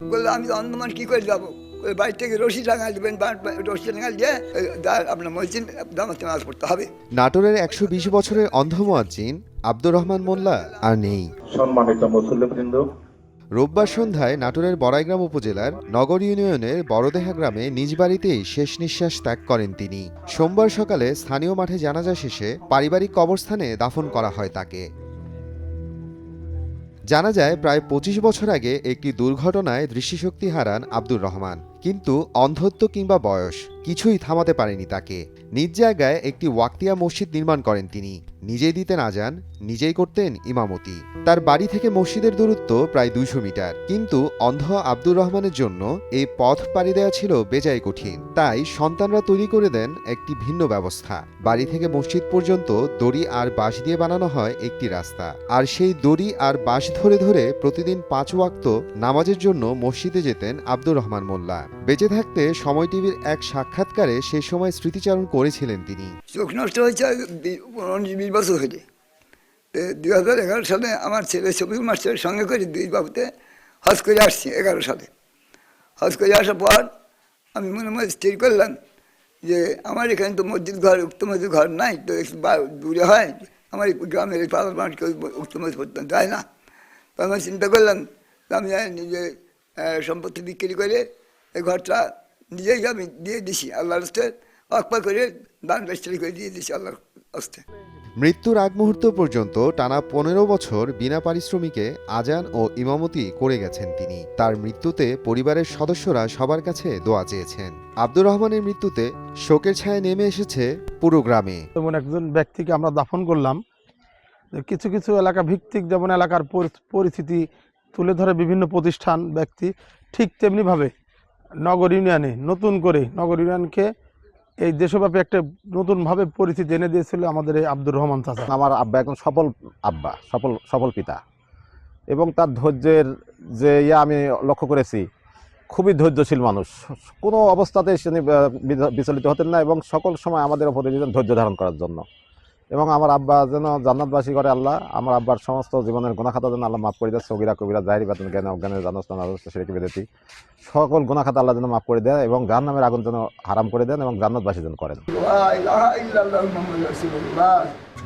বললো আমি অন্ধ মানুষ কি করে যাবো, বাড়ি থেকে রশি টাঙাল দেবেন, রশি টাঙাল দিয়ে আপনার মসজিদ জামাতে নামাজ পড়তে হবে। নাটোরের ১২০ বছরের অন্ধ মুয়াজ্জিন আব্দুর রহমান মোল্লা আর নেই। সম্মানিত মুসল্লিবৃন্দ, রোববার সন্ধ্যায় নাটোরের বড়াইগ্রাম উপজেলার নগর ইউনিয়নের বড়দেহা গ্রামে নিজ বাড়িতেই শেষ নিঃশ্বাস ত্যাগ করেন তিনি। সোমবার সকালে স্থানীয় মাঠে জানাজা শেষে পারিবারিক কবরস্থানে দাফন করা হয় তাকে। জানা যায় প্রায় ২৫ বছর আগে একটি দুর্ঘটনায় দৃষ্টিশক্তি হারান আব্দুর রহমান, কিন্তু অন্ধত্ব কিংবা বয়স কিছুই থামাতে পারেনি তাকে। নিজ জায়গায় একটি ওয়াক্তিয়া মসজিদ নির্মাণ করেন তিনি, নিজেই দিতেন আজান, নিজেই করতেন ইমামতি। তার বাড়ি থেকে মসজিদের দূরত্ব প্রায় ২০০ মিটার, কিন্তু অন্ধ আব্দুর রহমানের জন্য এই পথ পাড়ি দেওয়া ছিল বেজায় কঠিন। তাই সন্তানরা তৈরি করে দেন একটি ভিন্ন ব্যবস্থা। বাড়ি থেকে মসজিদ পর্যন্ত দড়ি আর বাঁশ দিয়ে বানানো হয় একটি রাস্তা, আর সেই দড়ি আর বাঁশ ধরে ধরে প্রতিদিন ৫ ওয়াক্ত নামাজের জন্য মসজিদে যেতেন আব্দুর রহমান মোল্লা। বেঁচে থাকতে সময় টিভির এক সাক্ষাৎকারে সে সময় স্মৃতিচারণ করেছিলেন তিনি। চোখ নষ্ট হয়েছে 19-20 বছর হলে। 2011 সালে আমার ছেলে শফিকুল মাস্টারের সঙ্গে করে দুই বাবুতে হজ করে আসছি। 11 সালে হজ করে আসার পর আমি মনে মনে স্থির করলাম যে আমার এখানে তো মসজিদ ঘর, উক্ত মসজিদ ঘর নাই, তো একটু দূরে হয়, আমার এই গ্রামের এই পাড়ার মানুষ কেউ উক্ত মসজিদ পড়তে যায় না। তো আমি চিন্তা করলাম আমি নিজে সম্পত্তি বিক্রি করে এই ঘরটা নিজেই আমি দিয়ে দিছি, আল্লাহর হস্তে অকপা করে দান রেজিস্ট্রি করে দিয়ে দিছি আল্লাহর হস্তে। মৃত্যুর আগ মুহূর্ত পর্যন্ত টানা ১৫ বছর বিনা পারিশ্রমিকে আজান ও ইমামতি করে গেছেন তিনি। তার মৃত্যুতে পরিবারের সদস্যরা সবার কাছে দোয়া চেয়েছেন। আব্দুর রহমানের মৃত্যুতে শোকের ছায়া নেমে এসেছে পুরো গ্রামে। যেমন একজন ব্যক্তিকে আমরা দাফন করলাম, কিছু কিছু এলাকা ভিত্তিক যেমন এলাকার পরিস্থিতি তুলে ধরে বিভিন্ন প্রতিষ্ঠান ব্যক্তি, ঠিক তেমনিভাবে নগর ইউনিয়নে নতুন করে নগর ইউনিয়নকে এই দেশব্যাপী একটা নতুনভাবে পরিস্থিতি এনে দিয়েছিল আমাদের এই আব্দুর রহমান চাচা। আমার আব্বা একজন সফল আব্বা, সফল পিতা, এবং তার ধৈর্যের যে আমি লক্ষ্য করেছি, খুবই ধৈর্যশীল মানুষ। কোনো অবস্থাতেই তিনি বিচলিত হতেন না, এবং সকল সময় আমাদের উপরে দিতেন ধৈর্য ধারণ করার জন্য। এবং আমার আব্বা যেন জান্নাতবাসী করে আল্লাহ, আমার আব্বার সমস্ত জীবনের গুনাহ-খাতা যেন আল্লাহ মাফ করে দেয়, সগীরা কবিরা জাহিরি বাতিন জ্ঞানে অজ্ঞানে জানাস্তান সেরেকি বেদেতি, সকল গুনাহ-খাতা আল্লাহ যেন মাফ করে দেয় এবং জাহান্নামের আগুন যেন হারাম করে দেন এবং জান্নাতবাসী যেন করেন।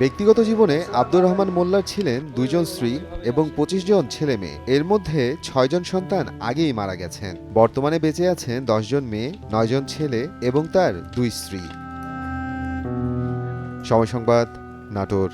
ব্যক্তিগত জীবনে আব্দুর রহমান মোল্লার ছিলেন ২ জন স্ত্রী এবং ২৫ জন ছেলে মেয়ে। এর মধ্যে ৬ জন সন্তান আগেই মারা গেছেন। বর্তমানে বেঁচে আছেন ১০ জন মেয়ে, ৯ জন ছেলে এবং তার ২ স্ত্রী। সময় সংবাদ, নাটোর।